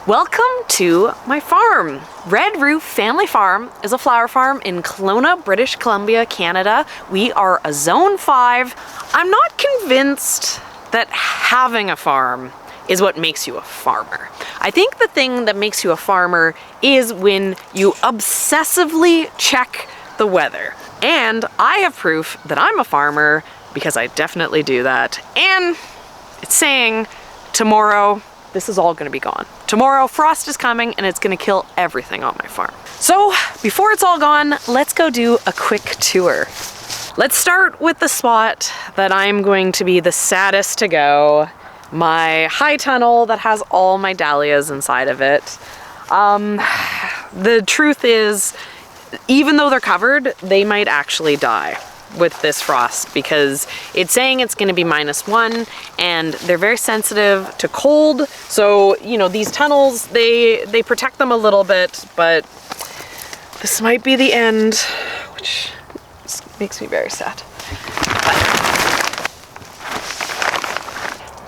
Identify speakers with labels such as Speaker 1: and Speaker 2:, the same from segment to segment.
Speaker 1: Welcome to my farm. Red Roof Family Farm is a flower farm in Kelowna, British Columbia, Canada. We are a Zone 5. I'm not convinced that having a farm is what makes you a farmer. I think the thing that makes you a farmer is when you obsessively check the weather. And I have proof that I'm a farmer because I definitely do that. And it's saying tomorrow, this is all gonna be gone. Tomorrow, frost is coming and it's gonna kill everything on my farm. So before it's all gone, let's go do a quick tour. Let's start with the spot that I'm going to be the saddest to go. My high tunnel that has all my dahlias inside of it. The truth is, even though they're covered, they might actually die with this frost because it's saying it's going to be -1 and they're very sensitive to cold. So, you know, these tunnels, they protect them a little bit, but this might be the end, which makes me very sad.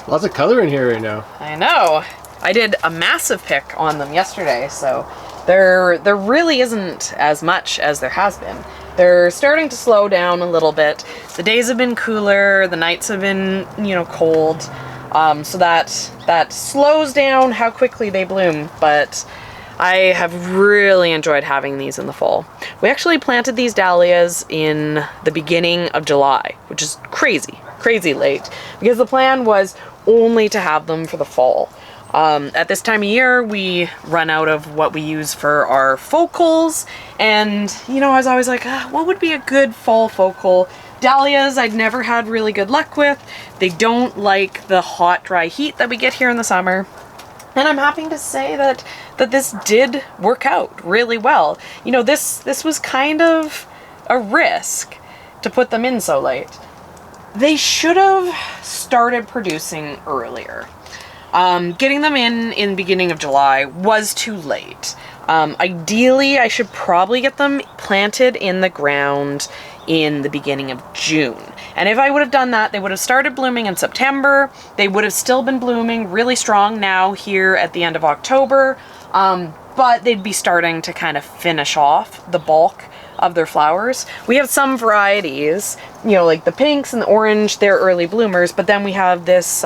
Speaker 2: Lots of color in here right now.
Speaker 1: I know. I did a massive pick on them yesterday, so there really isn't as much as there has been. They're starting to slow down a little bit. The days have been cooler, the nights have been, you know, cold. So that slows down how quickly they bloom, but I have really enjoyed having these in the fall. We actually planted these dahlias in the beginning of July, which is crazy late, because the plan was only to have them for the fall. At this time of year, we run out of what we use for our focals, and you know, I was always like, what would be a good fall focal? Dahlias I'd never had really good luck with. They don't like the hot, dry heat that we get here in the summer. And I'm happy to say that this did work out really well. You know, this was kind of a risk to put them in so late. They should have started producing earlier. Getting them in the beginning of July was too late. Ideally, I should probably get them planted in the ground in the beginning of June. And if I would have done that, they would have started blooming in September. They would have still been blooming really strong now here at the end of October. But they'd be starting to kind of finish off the bulk of their flowers. We have some varieties, you know, like the pinks and the orange, they're early bloomers, but then we have this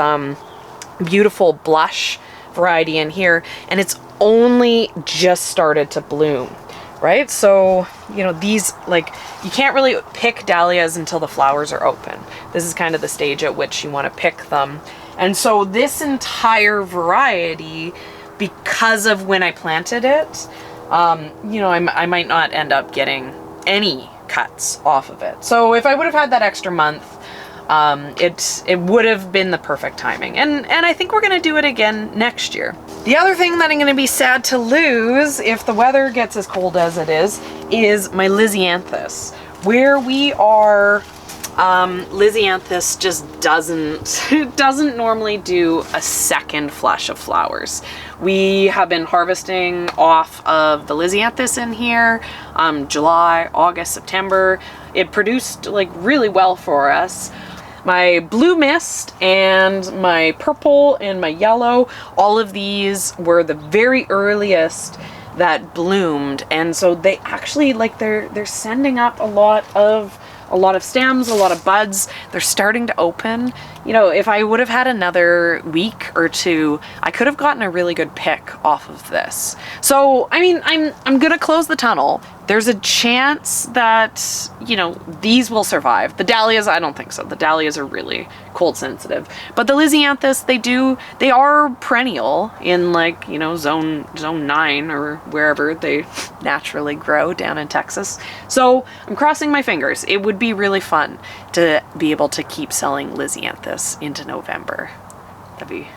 Speaker 1: beautiful blush variety in here, and it's only just started to bloom, right? So, you know, these, like, you can't really pick dahlias until the flowers are open. This is kind of the stage at which you want to pick them. And so this entire variety, because of when I planted it, you know, I might not end up getting any cuts off of it. So if I would have had that extra month, it would have been the perfect timing. And I think we're going to do it again next year. The other thing that I'm going to be sad to lose if the weather gets as cold as it is my Lisianthus. Where we are, Lisianthus just doesn't normally do a second flush of flowers. We have been harvesting off of the Lisianthus in here, July, August, September. It produced like really well for us. My blue mist and my purple and my yellow, all of these were the very earliest that bloomed, and so they actually, like, they're sending up a lot of stems, a lot of buds. They're starting to open. You know, if I would have had another week or two, I could have gotten a really good pick off of this. So, I mean, I'm gonna close the tunnel. There's a chance that, you know, these will survive. The dahlias, I don't think so. The dahlias are really cold sensitive. But the Lisianthus, they are perennial in, like, you know, zone 9 or wherever they naturally grow down in Texas. So I'm crossing my fingers. It would be really fun to be able to keep selling Lisianthus into November. That'd be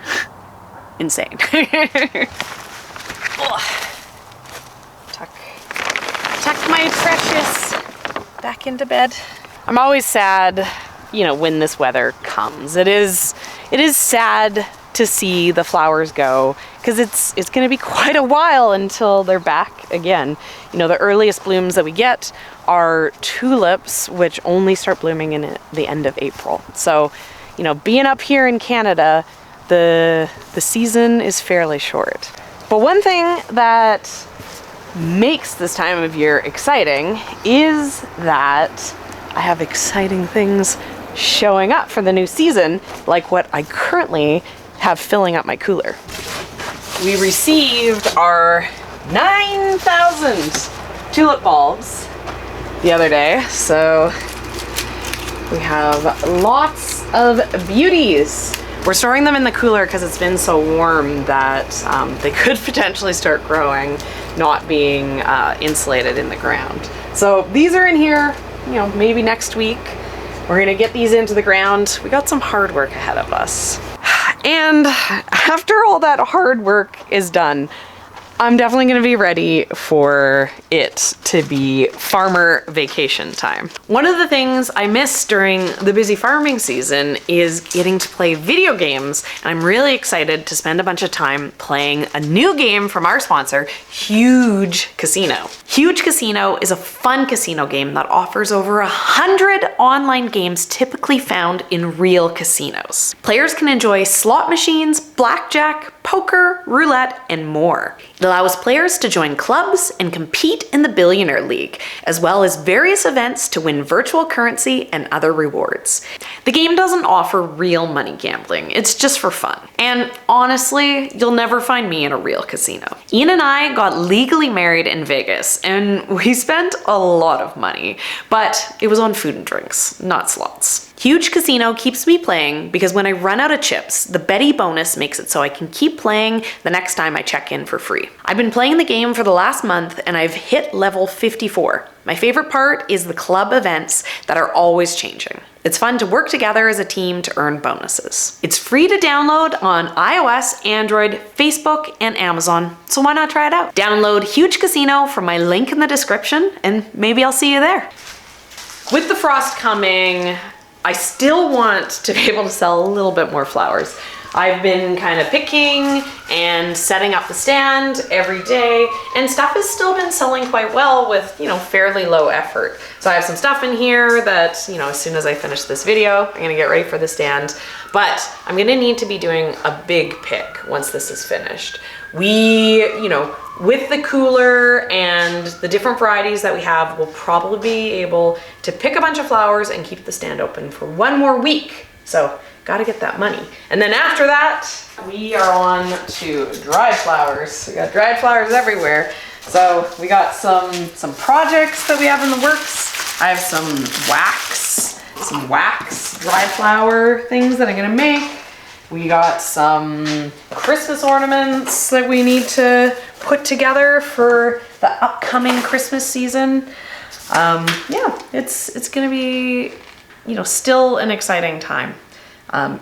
Speaker 1: insane. Tuck my precious back into bed. I'm always sad, you know, when this weather comes. It is sad to see the flowers go, because it's going to be quite a while until they're back again. You know, the earliest blooms that we get are tulips, which only start blooming in the end of April. So, you know, being up here in Canada, the season is fairly short. But one thing that makes this time of year exciting is that I have exciting things showing up for the new season, like what I currently have filling up my cooler. We received our 9,000 tulip bulbs the other day, so we have lots of beauties. We're storing them in the cooler because it's been so warm that they could potentially start growing, not being insulated in the ground. So these are in here, you know, maybe next week. We're gonna get these into the ground. We got some hard work ahead of us. And after all that hard work is done, I'm definitely gonna be ready for it to be farmer vacation time. One of the things I miss during the busy farming season is getting to play video games, and I'm really excited to spend a bunch of time playing a new game from our sponsor, Huge Casino. Huge Casino is a fun casino game that offers over 100 online games typically found in real casinos. Players can enjoy slot machines, blackjack, poker, roulette, and more. It allows players to join clubs and compete in the Billionaire League, as well as various events to win virtual currency and other rewards. The game doesn't offer real money gambling, it's just for fun. And honestly, you'll never find me in a real casino. Ian and I got legally married in Vegas, and we spent a lot of money, but it was on food and drinks, not slots. Huge Casino keeps me playing because when I run out of chips, the Betty bonus makes it so I can keep playing the next time I check in for free. I've been playing the game for the last month and I've hit level 54. My favorite part is the club events that are always changing. It's fun to work together as a team to earn bonuses. It's free to download on iOS, Android, Facebook, and Amazon, so why not try it out? Download Huge Casino from my link in the description and maybe I'll see you there. With the frost coming, I still want to be able to sell a little bit more flowers. I've been kind of picking and setting up the stand every day, and stuff has still been selling quite well with, you know, fairly low effort. So I have some stuff in here that, you know, as soon as I finish this video, I'm gonna get ready for the stand, but I'm gonna need to be doing a big pick once this is finished. We, you know, with the cooler and the different varieties that we have, we'll probably be able to pick a bunch of flowers and keep the stand open for one more week. So gotta get that money. And then after that, we are on to dried flowers. We got dried flowers everywhere. So we got some projects that we have in the works. I have some wax dried flower things that I'm gonna make. We got some Christmas ornaments that we need to put together for the upcoming Christmas season. Yeah, it's gonna be, you know, still an exciting time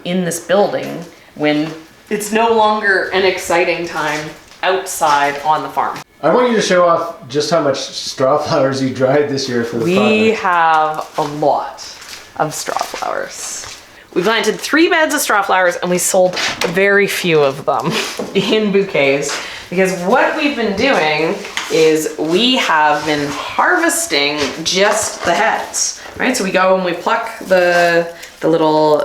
Speaker 1: in this building when it's no longer an exciting time outside on the farm.
Speaker 2: I want you to show off just how much straw flowers you dried this year for the project.
Speaker 1: We have a lot of straw flowers. We planted 3 beds of straw flowers and we sold very few of them in bouquets because what we've been doing is we have been harvesting just the heads, right? So we go and we pluck the little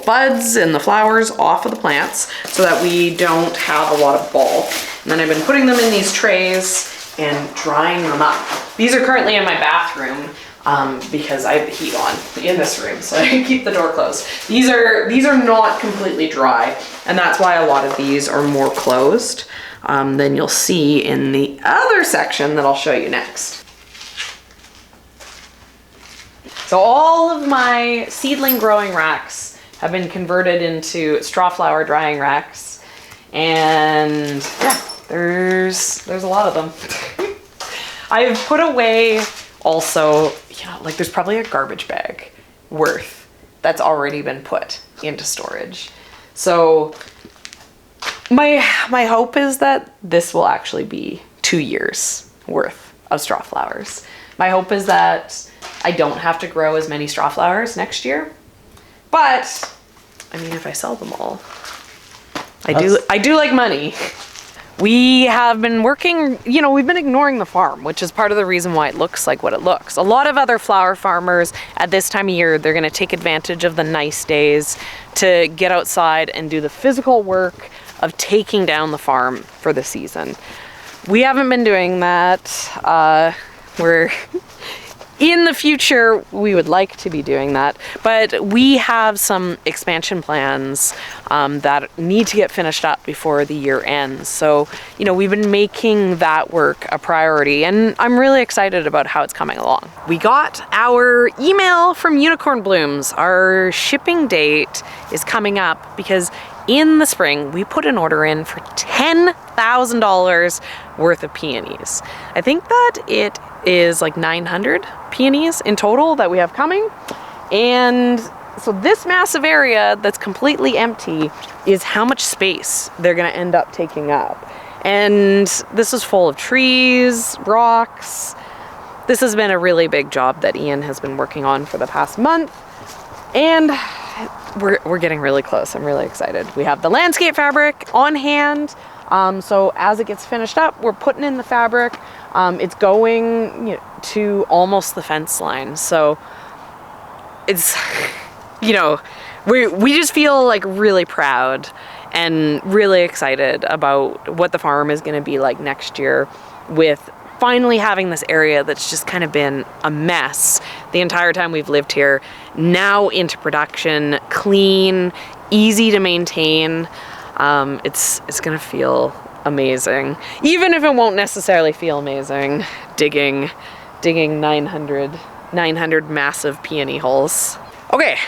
Speaker 1: buds and the flowers off of the plants so that we don't have a lot of bulb. And then I've been putting them in these trays and drying them up. These are currently in my bathroom. Because I have the heat on in this room, so I can keep the door closed. These are not completely dry, and that's why a lot of these are more closed than you'll see in the other section that I'll show you next. So all of my seedling growing racks have been converted into straw flower drying racks, and yeah, there's a lot of them. I've put away also, you know, like there's probably a garbage bag worth that's already been put into storage. So my hope is that this will actually be 2 years worth of straw flowers. My hope is that I don't have to grow as many straw flowers next year. But I mean, if I sell them all, I do like money. We have been working, you know, we've been ignoring the farm, which is part of the reason why it looks like what it looks. A lot of other flower farmers at this time of year, they're going to take advantage of the nice days to get outside and do the physical work of taking down the farm for the season. We haven't been doing that. We're in the future, we would like to be doing that, but we have some expansion plans that need to get finished up before the year ends. So, you know, we've been making that work a priority, and I'm really excited about how it's coming along. We got our email from Unicorn Blooms. Our shipping date is coming up because in the spring, we put an order in for $10,000 worth of peonies. I think that it is like 900 peonies in total that we have coming. And so this massive area that's completely empty is how much space they're gonna end up taking up. And this is full of trees, rocks. This has been a really big job that Ian has been working on for the past month. And we're getting really close. I'm really excited. We have the landscape fabric on hand. So as it gets finished up, we're putting in the fabric. It's going to almost the fence line. So it's, you know, we just feel like really proud and really excited about what the farm is going to be like next year, with finally having this area that's just kind of been a mess the entire time we've lived here, now into production, clean, easy to maintain. It's gonna feel amazing, even if it won't necessarily feel amazing digging 900 massive peony holes. Okay,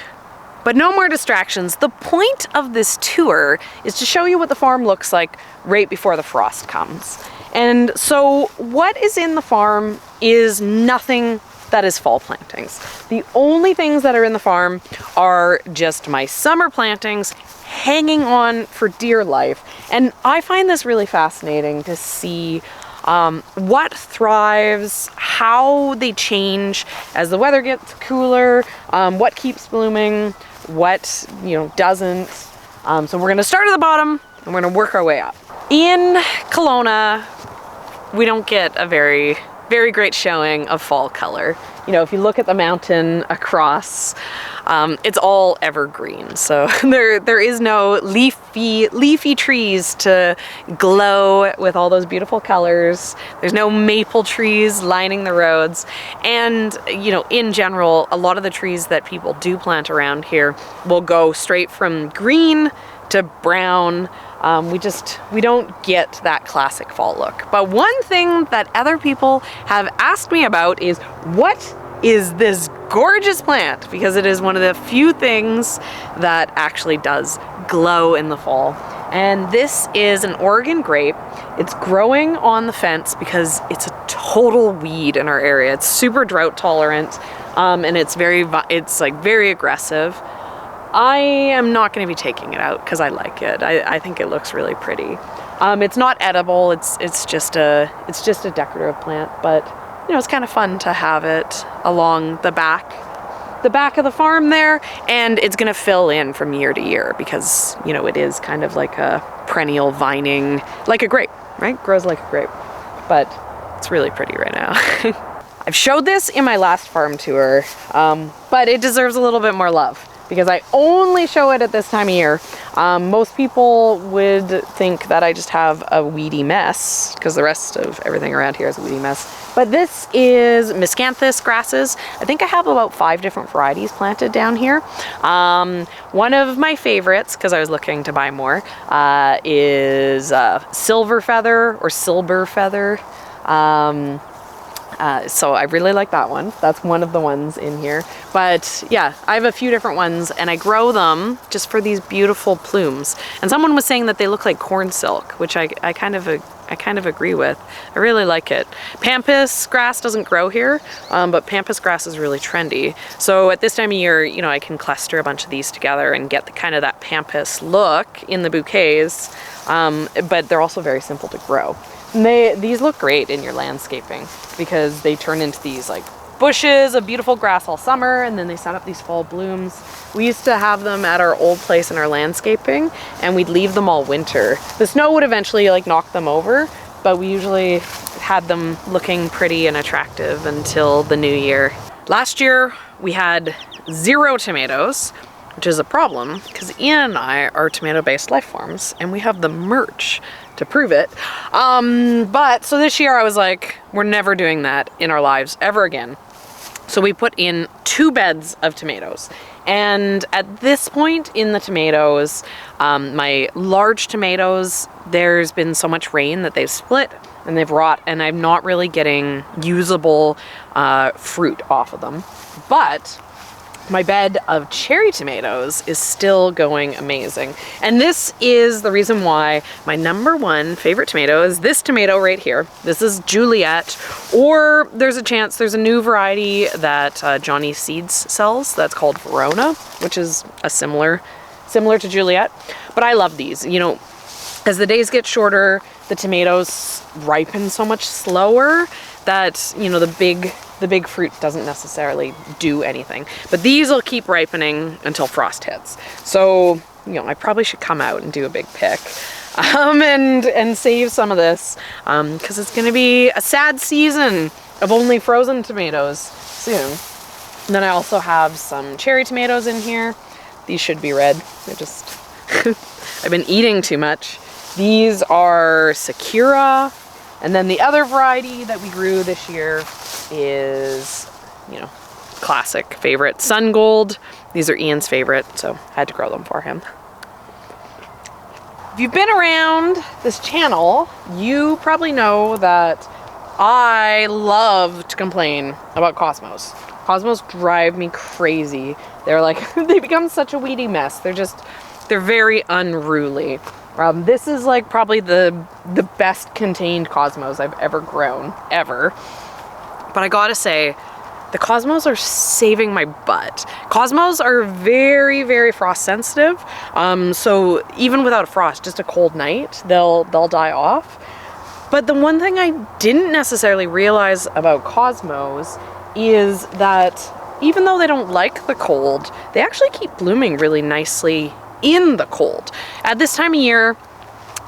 Speaker 1: but no more distractions. The point of this tour is to show you what the farm looks like right before the frost comes. And so what is in the farm is nothing that is fall plantings. The only things that are in the farm are just my summer plantings hanging on for dear life. And I find this really fascinating to see what thrives, how they change as the weather gets cooler, what keeps blooming, what doesn't. So we're gonna start at the bottom and we're gonna work our way up. In Kelowna, we don't get a very great showing of fall color. If you look at the mountain across, it's all evergreen. So there is no leafy trees to glow with all those beautiful colors. There's no maple trees lining the roads. And, in general, a lot of the trees that people do plant around here will go straight from green to brown. We don't get that classic fall look. But one thing that other people have asked me about is, what is this gorgeous plant? Because it is one of the few things that actually does glow in the fall. And this is an Oregon grape. It's growing on the fence because it's a total weed in our area. It's super drought tolerant, and it's very aggressive. I am not going to be taking it out because I like it. I think it looks really pretty. It's not edible. It's just a decorative plant, but it's kind of fun to have it along the back of the farm there, and it's going to fill in from year to year because it is kind of like a perennial vining, like a grape, right? Grows like a grape, but it's really pretty right now. I've showed this in my last farm tour, but it deserves a little bit more love, because I only show it at this time of year. Most people would think that I just have a weedy mess, because the rest of everything around here is a weedy mess. But this is miscanthus grasses. I think I have about 5 different varieties planted down here. One of my favorites, because I was looking to buy more, is silver feather or silver feather. So I really like that one. That's one of the ones in here. But yeah, I have a few different ones, and I grow them just for these beautiful plumes. And someone was saying that they look like corn silk, which I kind of agree with. I really like it. Pampas grass doesn't grow here, but pampas grass is really trendy. So at this time of year, I can cluster a bunch of these together and get the kind of that pampas look in the bouquets. But they're also very simple to grow. And these look great in your landscaping because they turn into these like bushes of beautiful grass all summer, and then they set up these fall blooms. We used to have them at our old place in our landscaping, and we'd leave them all winter. The snow would eventually knock them over, but we usually had them looking pretty and attractive until the new year. Last year we had 0 tomatoes. which is a problem because Ian and I are tomato-based life forms and we have the merch to prove it. But so this year I was like, we're never doing that in our lives ever again. So we put in 2 beds of tomatoes. And at this point in the tomatoes, my large tomatoes, there's been so much rain that they've split and they've rot, and I'm not really getting usable fruit off of them. But my bed of cherry tomatoes is still going amazing. And this is the reason why my #1 favorite tomato is this tomato right here. This is Juliet, or there's a chance there's a new variety that Johnny Seeds sells that's called Verona, which is a similar to Juliet. But I love these. You know, as the days get shorter, the tomatoes ripen so much slower that, you know, the big fruit doesn't necessarily do anything. But these will keep ripening until frost hits. So, you know, I probably should come out and do a big pick and save some of this because it's going to be a sad season of only frozen tomatoes soon. And then I also have some cherry tomatoes in here. These should be red. They're just, I've been eating too much. These are Sakura. And then the other variety that we grew this year is, you know, classic favorite, Sun Gold. These are Ian's favorite, so I had to grow them for him. If you've been around this channel, you probably know that I love to complain about cosmos. Cosmos drive me crazy. They're like, they become such a weedy mess. They're very unruly. This is like probably the best contained cosmos I've ever grown, ever. But I gotta say, the cosmos are saving my butt. Cosmos are very, very frost sensitive. So even without a frost, just a cold night, they'll die off. But the one thing I didn't necessarily realize about cosmos is that even though they don't like the cold, they actually keep blooming really nicely in the cold. At this time of year,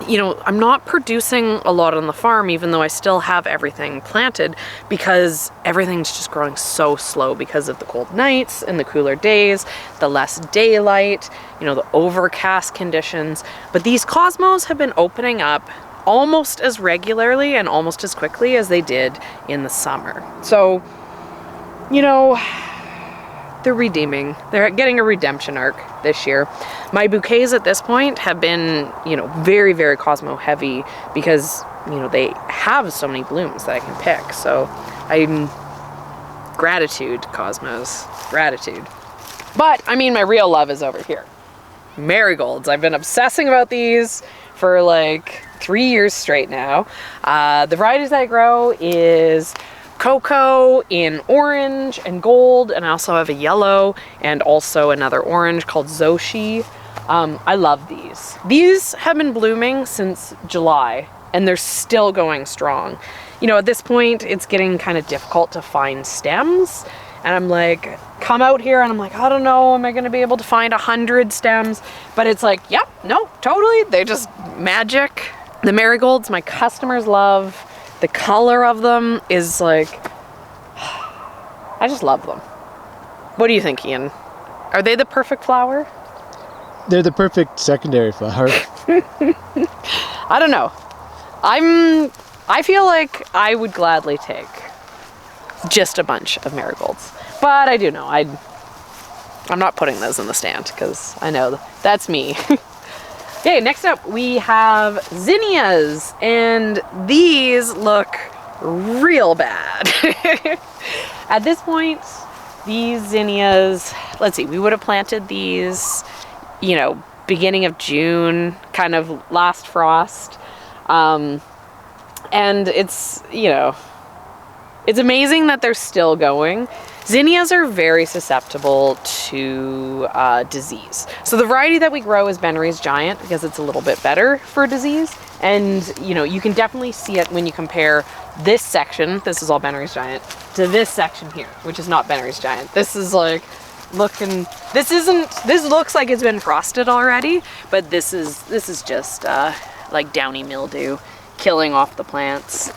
Speaker 1: you know, I'm not producing a lot on the farm, even though I still have everything planted, because everything's just growing so slow because of the cold nights and the cooler days, the less daylight, you know, the overcast conditions. But these cosmos have been opening up almost as regularly and almost as quickly as they did in the summer. So, you know, they're redeeming. They're getting a redemption arc this year. My bouquets at this point have been, you know, very, very Cosmo heavy because, you know, they have so many blooms that I can pick. So I'm gratitude, Cosmos, gratitude. But I mean, my real love is over here. Marigolds. I've been obsessing about these for like 3 years straight now. The varieties that I grow is cocoa in orange and gold, and I also have a yellow and also another orange called Zoshi. I love these. These have been blooming since July and they're still going strong. You know, at this point it's getting kind of difficult to find stems, and I'm like, come out here and I'm like, I don't know, am I going to be able to find 100 stems? But it's like, yep, no, totally. They just magic. The marigolds my customers love. The color of them is like, I just love them. What do you think, Ian? Are they the perfect flower?
Speaker 2: They're the perfect secondary flower.
Speaker 1: I don't know. I feel like I would gladly take just a bunch of marigolds. But I do know, I'm not putting those in the stand because I know that's me. Okay, next up we have zinnias, and these look real bad. At this point, these zinnias, let's see, we would have planted these, you know, beginning of June, kind of last frost. And it's, you know, it's amazing that they're still going. Zinnias are very susceptible to disease. So the variety that we grow is Benry's Giant because it's a little bit better for disease. And, you know, you can definitely see it when you compare this section, this is all Benry's Giant, to this section here, which is not Benry's Giant. This is like looking, this looks like it's been frosted already, but this is just like downy mildew killing off the plants.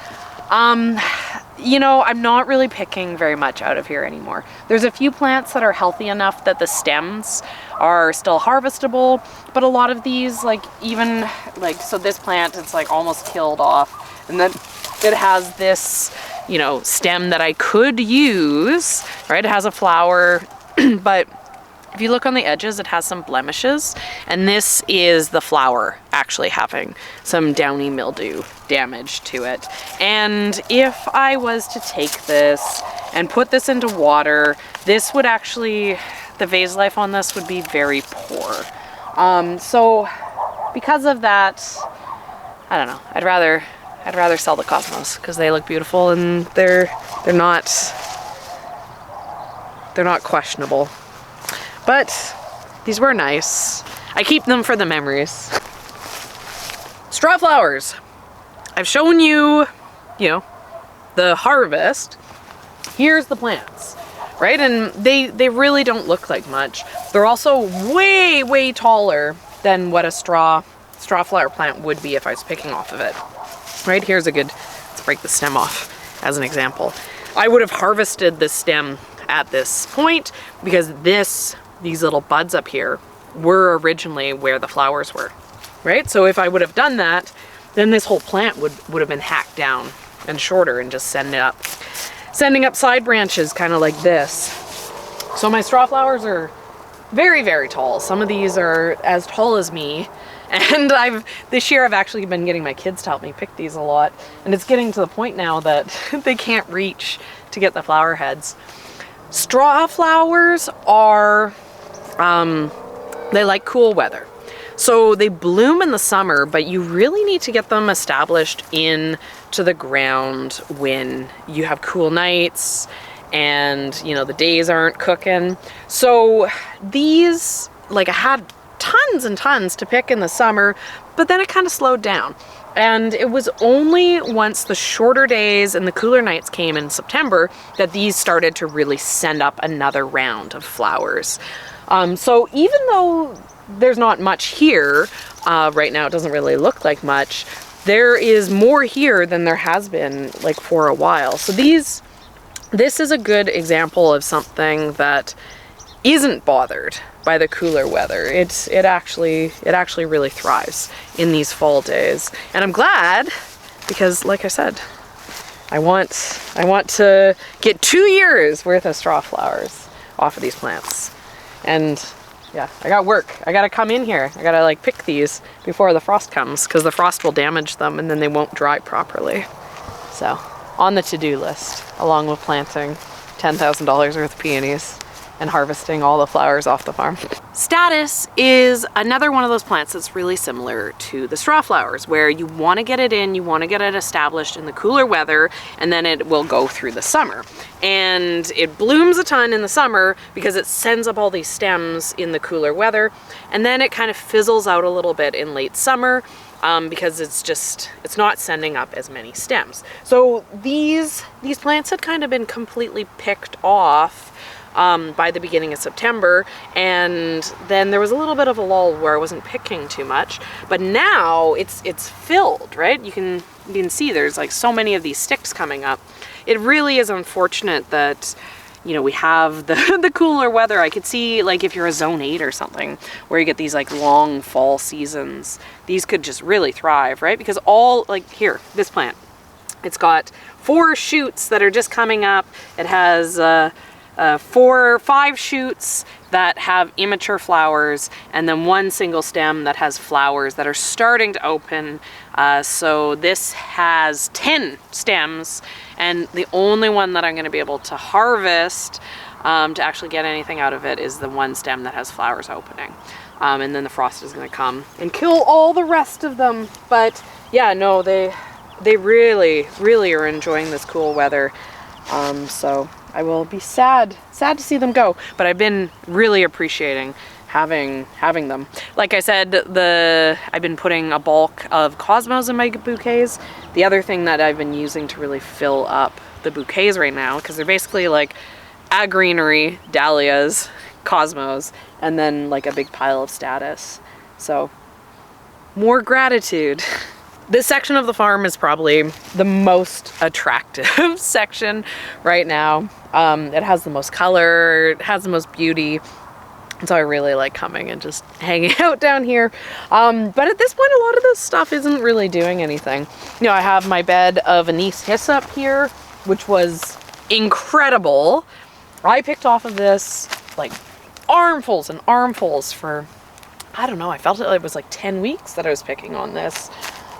Speaker 1: you know, I'm not really picking very much out of here anymore. There's a few plants that are healthy enough that the stems are still harvestable, but a lot of these, like even like, so this plant, it's like almost killed off, and then it has this, you know, stem that I could use, right? It has a flower, but if you look on the edges, it has some blemishes, and this is the flower actually having some downy mildew damage to it. And if I was to take this and put this into water, this would actually, the vase life on this would be very poor. So because of that, I don't know, I'd rather sell the cosmos because they look beautiful and they're not questionable. But these were nice. I keep them for the memories. Strawflowers. I've shown you, you know, the harvest. Here's the plants, right? And they really don't look like much. They're also way, way taller than what a strawflower plant would be if I was picking off of it. Right, here's a good, let's break the stem off as an example. I would have harvested this stem at this point because these little buds up here were originally where the flowers were, right? So if I would have done that, then this whole plant would have been hacked down and shorter and just sending up side branches kind of like this. So my strawflowers are very, very tall. Some of these are as tall as me. And this year I've actually been getting my kids to help me pick these a lot. And it's getting to the point now that they can't reach to get the flower heads. Strawflowers are, they like cool weather. So they bloom in the summer, but you really need to get them established into the ground when you have cool nights and, you know, the days aren't cooking. So these, like I had tons and tons to pick in the summer, but then it kind of slowed down. And it was only once the shorter days and the cooler nights came in September that these started to really send up another round of flowers. So even though there's not much here, right now it doesn't really look like much, there is more here than there has been like for a while. So this is a good example of something that isn't bothered by the cooler weather. It actually really thrives in these fall days. And I'm glad because, like I said, I want to get 2 years worth of strawflowers off of these plants. And yeah, I got work. I gotta come in here. I gotta like pick these before the frost comes because the frost will damage them and then they won't dry properly. So on the to-do list, along with planting $10,000 worth of peonies and harvesting all the flowers off the farm. Statice is another one of those plants that's really similar to the strawflowers, where you want to get it in, you want to get it established in the cooler weather, and then it will go through the summer. And it blooms a ton in the summer because it sends up all these stems in the cooler weather, and then it kind of fizzles out a little bit in late summer because it's not sending up as many stems. So these plants had kind of been completely picked off by the beginning of September, and then there was a little bit of a lull where I wasn't picking too much, but now it's filled, right? You can see there's like so many of these sticks coming up. It really is unfortunate that, you know, we have the cooler weather. I could see, like, if you're a zone 8 or something where you get these like long fall seasons, these could just really thrive, right? Because all, like here, this plant, it's got 4 shoots that are just coming up. It has 4 or 5 shoots that have immature flowers, and then 1 single stem that has flowers that are starting to open. So this has 10 stems, and the only one that I'm going to be able to harvest to actually get anything out of it is the 1 stem that has flowers opening. And then the frost is going to come and kill all the rest of them. But yeah, no, they really, really are enjoying this cool weather. So I will be sad to see them go, but I've been really appreciating having them. Like I said, I've been putting a bulk of cosmos in my bouquets. The other thing that I've been using to really fill up the bouquets right now, because they're basically like a greenery, dahlias, cosmos, and then like a big pile of statice. So more gratitude This section of the farm is probably the most attractive section right now. It has the most color, it has the most beauty. So I really like coming and just hanging out down here. But at this point, a lot of this stuff isn't really doing anything. You know, I have my bed of anise hyssop here, which was incredible. I picked off of this like armfuls and armfuls for, I don't know, I felt it was like 10 weeks that I was picking on this.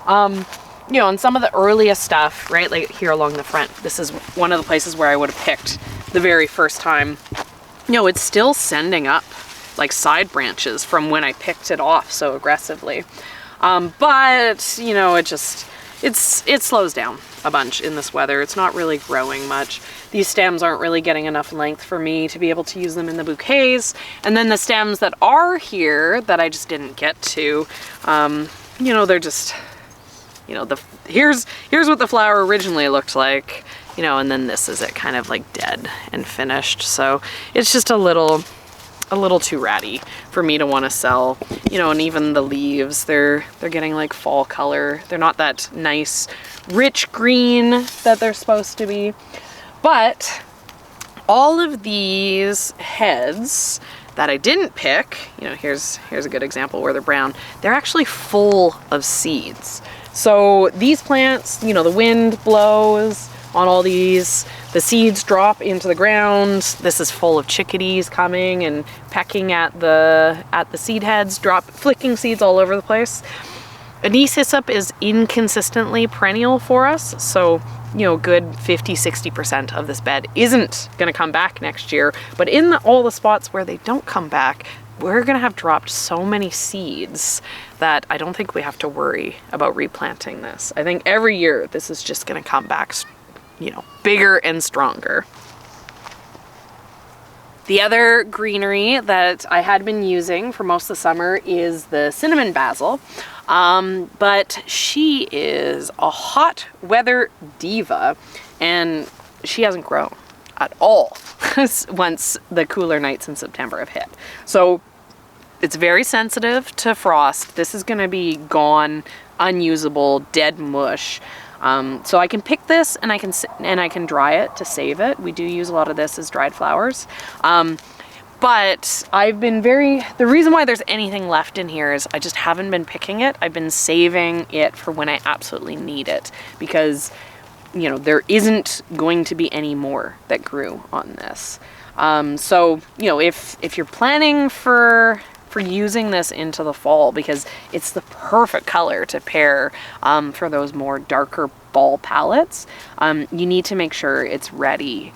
Speaker 1: You know, and some of the earliest stuff, right, like here along the front, this is one of the places where I would have picked the very first time. You know, it's still sending up like side branches from when I picked it off so aggressively. But, you know, it slows down a bunch in this weather. It's not really growing much. These stems aren't really getting enough length for me to be able to use them in the bouquets. And then the stems that are here that I just didn't get to, you know, they're just, you know, here's what the flower originally looked like, you know, and then this is it kind of like dead and finished. So it's just a little too ratty for me to want to sell, you know. And even the leaves, they're getting like fall color. They're not that nice rich green that they're supposed to be. But all of these heads that I didn't pick, you know, here's a good example where they're brown. They're actually full of seeds. So these plants, you know, the wind blows on all these, the seeds drop into the ground. This is full of chickadees coming and pecking at the seed heads, flicking seeds all over the place. Anise hyssop is inconsistently perennial for us. So, you know, good 50-60% of this bed isn't gonna come back next year. But in all the spots where they don't come back, we're gonna have dropped so many seeds that I don't think we have to worry about replanting this. I think every year this is just gonna come back, you know, bigger and stronger. The other greenery that I had been using for most of the summer is the cinnamon basil, but she is a hot weather diva and she hasn't grown at all once the cooler nights in September have hit. So it's very sensitive to frost. This is gonna be gone, unusable, dead mush. So I can pick this and I can dry it to save it. We do use a lot of this as dried flowers. But I've been the reason why there's anything left in here is I just haven't been picking it. I've been saving it for when I absolutely need it because, you know, there isn't going to be any more that grew on this. So, you know, if you're planning for using this into the fall, because it's the perfect color to pair for those more darker ball palettes, you need to make sure it's ready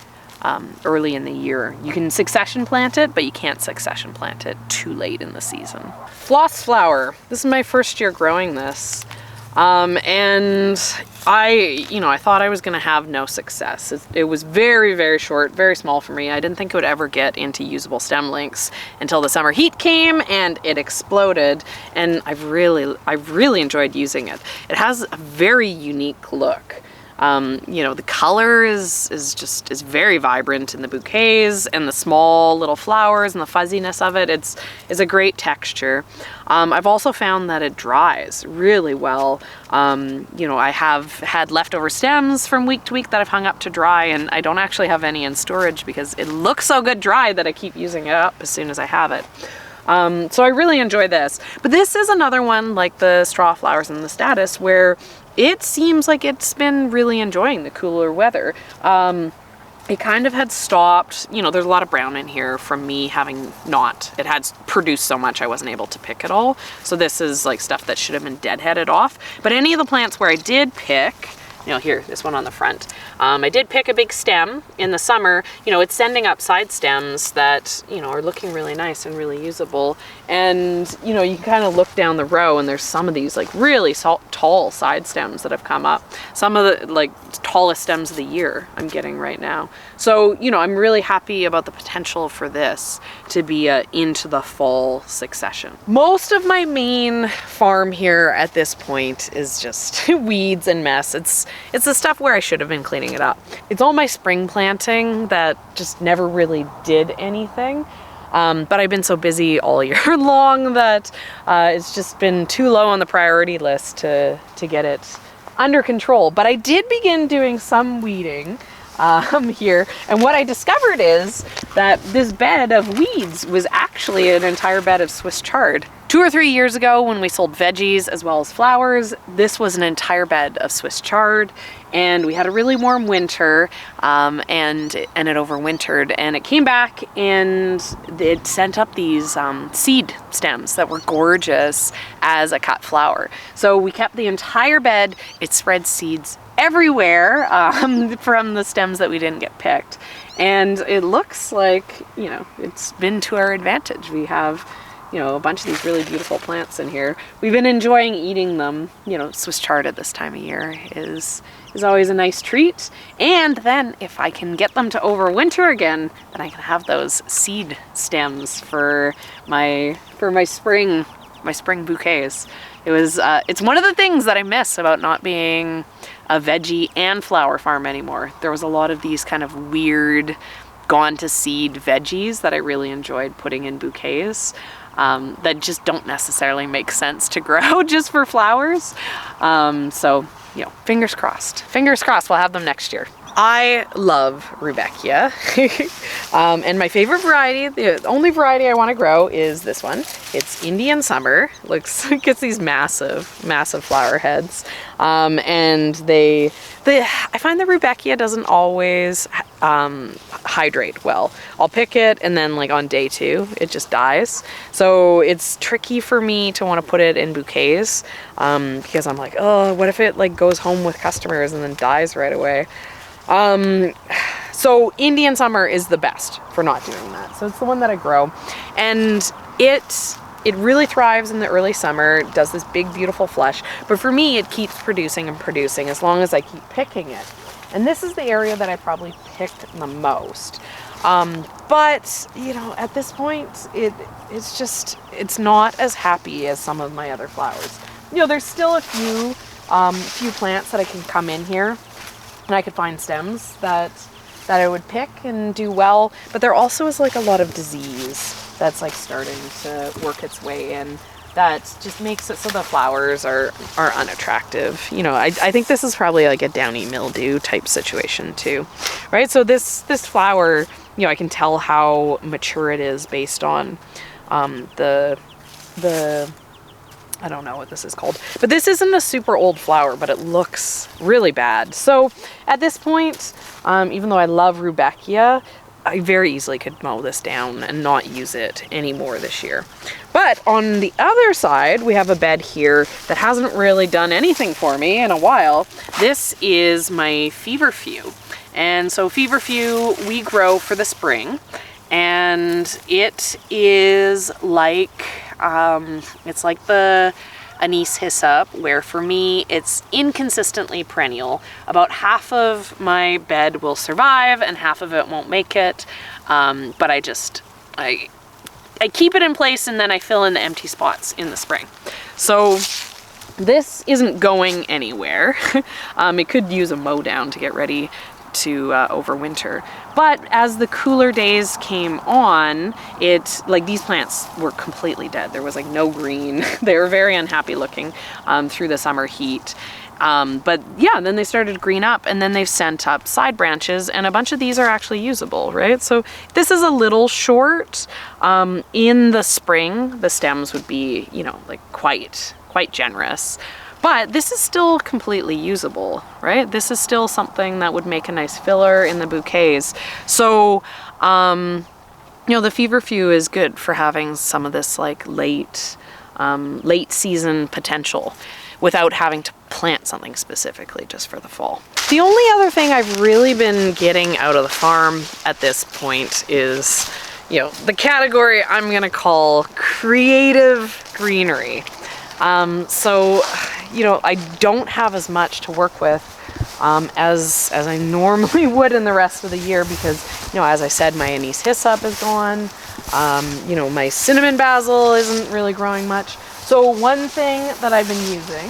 Speaker 1: early in the year. You can succession plant it, but you can't succession plant it too late in the season. Floss flower. This is my first year growing this. And I thought I was gonna have no success. It was very, very short, very small for me. I didn't think it would ever get into usable stem lengths until the summer heat came and it exploded. And I've really enjoyed using it. It has a very unique look. You know, the color is very vibrant in the bouquets and the small little flowers and the fuzziness of it. It's a great texture. I've also found that it dries really well. You know, I have had leftover stems from week to week that I've hung up to dry, and I don't actually have any in storage because it looks so good dry that I keep using it up as soon as I have it. So I really enjoy this. But this is another one like the Strawflowers and the Status where it seems like it's been really enjoying the cooler weather. It kind of had stopped, you know, there's a lot of brown in here from me having it had produced so much I wasn't able to pick it all. So this is like stuff that should have been deadheaded off. But any of the plants where I did pick, you know, here, this one on the front, I did pick a big stem in the summer. You know, it's sending up side stems that, you know, are looking really nice and really usable. And, you know, you can kind of look down the row and there's some of these like really tall side stems that have come up. Some of the like tallest stems of the year I'm getting right now. So, you know, I'm really happy about the potential for this to be into the fall succession. Most of my main farm here at this point is just weeds and mess. It's the stuff where I should have been cleaning it up. It's all my spring planting that just never really did anything. But I've been so busy all year long that it's just been too low on the priority list to get it under control. But I did begin doing some weeding here, and what I discovered is that this bed of weeds was actually an entire bed of Swiss chard. 2 or 3 years ago, when we sold veggies as well as flowers, this was an entire bed of Swiss chard, and we had a really warm winter, and it overwintered, and it came back and it sent up these seed stems that were gorgeous as a cut flower. So we kept the entire bed. It spread seeds everywhere from the stems that we didn't get picked, and it looks like, you know, it's been to our advantage. We have, you know, a bunch of these really beautiful plants in here. We've been enjoying eating them. You know, Swiss chard at this time of year is always a nice treat. And then if I can get them to overwinter again, then I can have those seed stems for my spring bouquets. It's one of the things that I miss about not being a veggie and flower farm anymore. There was a lot of these kind of weird gone to seed veggies that I really enjoyed putting in bouquets. That just don't necessarily make sense to grow just for flowers. So, you know, fingers crossed. Fingers crossed we'll have them next year. I love Rudbeckia. And my favorite variety, the only variety I want to grow, is this one. It's Indian Summer. Looks like it's these massive flower heads. And I find the Rudbeckia doesn't always hydrate well. I'll pick it and then like on day 2 it just dies. So it's tricky for me to want to put it in bouquets, because I'm like, oh, what if it like goes home with customers and then dies right away? So Indian Summer is the best for not doing that. So it's the one that I grow, and it really thrives in the early summer. It does this big, beautiful flush. But for me, it keeps producing and producing as long as I keep picking it. And this is the area that I probably picked the most. But, you know, at this point, it's not as happy as some of my other flowers. You know, there's still a few plants that I can come in here and I could find stems that I would pick and do well. But there also is like a lot of disease that's like starting to work its way in, that just makes it so the flowers are unattractive. You know, I think this is probably like a downy mildew type situation too, right? So this flower, you know, I can tell how mature it is based on the I don't know what this is called, but this isn't a super old flower, but it looks really bad. So at this point, even though I love Rudbeckia, I very easily could mow this down and not use it anymore this year. But on the other side, we have a bed here that hasn't really done anything for me in a while. This is my feverfew. And so feverfew we grow for the spring, and it is like, it's like the anise hyssop, where for me it's inconsistently perennial. About half of my bed will survive and half of it won't make it, but I keep it in place and then I fill in the empty spots in the spring. So this isn't going anywhere. It could use a mow down to get ready to overwinter. But as the cooler days came on, like these plants were completely dead. There was like no green. They were very unhappy looking through the summer heat. But yeah, then they started to green up, and then they've sent up side branches, and a bunch of these are actually usable, right? So this is a little short. In the spring, the stems would be, you know, like quite generous. But this is still completely usable, right? This is still something that would make a nice filler in the bouquets. So, you know, the feverfew is good for having some of this like late season potential without having to plant something specifically just for the fall. The only other thing I've really been getting out of the farm at this point is, you know, the category I'm gonna call creative greenery. So, you know, I don't have as much to work with as I normally would in the rest of the year, because, you know, as I said, my anise hyssop is gone. You know, my cinnamon basil isn't really growing much. So one thing that I've been using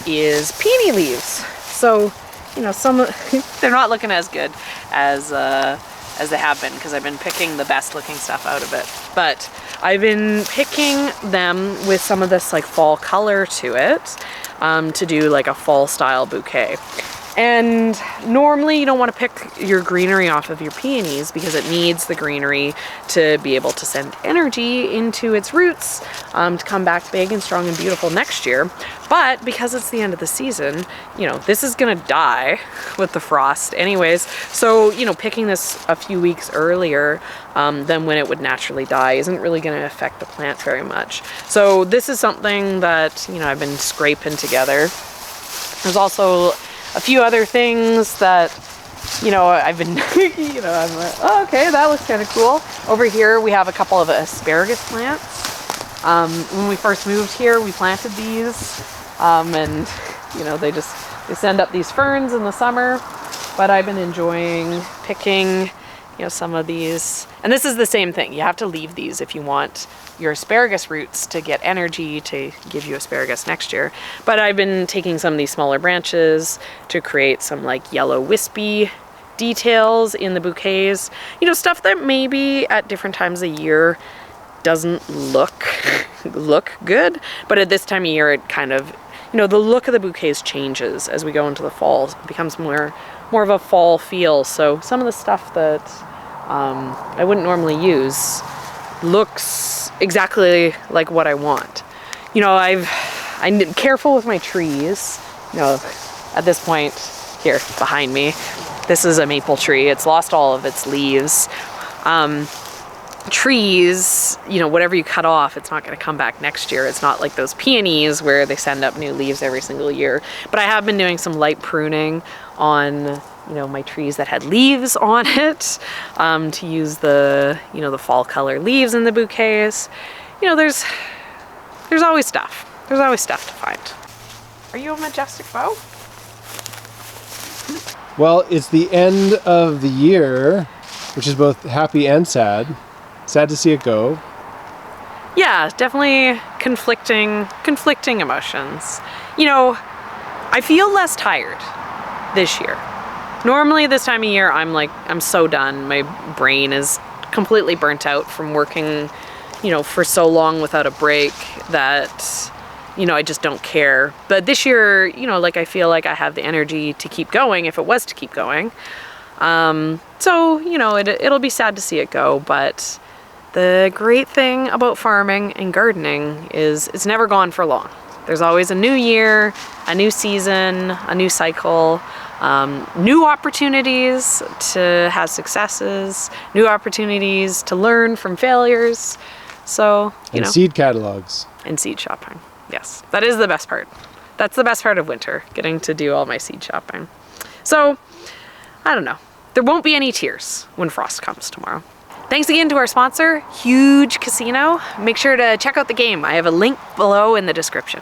Speaker 1: is peony leaves. So, you know, they're not looking as good as as they have been, because I've been picking the best looking stuff out of it. But I've been picking them with some of this like fall color to it, to do like a fall style bouquet. And normally you don't want to pick your greenery off of your peonies because it needs the greenery to be able to send energy into its roots, to come back big and strong and beautiful next year. But because it's the end of the season, you know, this is gonna die with the frost anyways. So, you know, picking this a few weeks earlier than when it would naturally die isn't really gonna affect the plant very much. So this is something that, you know, I've been scraping together. There's also a few other things that, you know, I've been, you know, I'm like, oh, okay, that looks kind of cool. Over here, we have a couple of asparagus plants. When we first moved here, we planted these, and, you know, they send up these ferns in the summer, but I've been enjoying picking, you know, some of these. And this is the same thing. You have to leave these if you want your asparagus roots to get energy to give you asparagus next year. But I've been taking some of these smaller branches to create some like yellow wispy details in the bouquets. You know, stuff that maybe at different times of year doesn't look good, but at this time of year it kind of, you know, the look of the bouquets changes as we go into the fall. It becomes more of a fall feel. So some of the stuff that I wouldn't normally use looks exactly like what I want. You know, I'm careful with my trees. You know, at this point, here behind me, this is a maple tree. It's lost all of its leaves. Trees, you know, whatever you cut off, it's not going to come back next year. It's not like those peonies where they send up new leaves every single year. But I have been doing some light pruning on, you know, my trees that had leaves on it, to use the, you know, the fall color leaves in the bouquets. You know, there's always stuff. There's always stuff to find. Are you a majestic bow?
Speaker 2: Well, it's the end of the year, which is both happy and sad. Sad to see it go.
Speaker 1: Yeah, definitely conflicting emotions. You know, I feel less tired this year. Normally this time of year, I'm so done. My brain is completely burnt out from working, you know, for so long without a break that, you know, I just don't care. But this year, you know, like I feel like I have the energy to keep going if it was to keep going. So, you know, it'll be sad to see it go, but the great thing about farming and gardening is it's never gone for long. There's always a new year, a new season, a new cycle, new opportunities to have successes, new opportunities to learn from failures. So, you know.
Speaker 2: And seed catalogs.
Speaker 1: And seed shopping. Yes, that is the best part. That's the best part of winter, getting to do all my seed shopping. So, I don't know. There won't be any tears when frost comes tomorrow. Thanks again to our sponsor, Huge Casino. Make sure to check out the game. I have a link below in the description.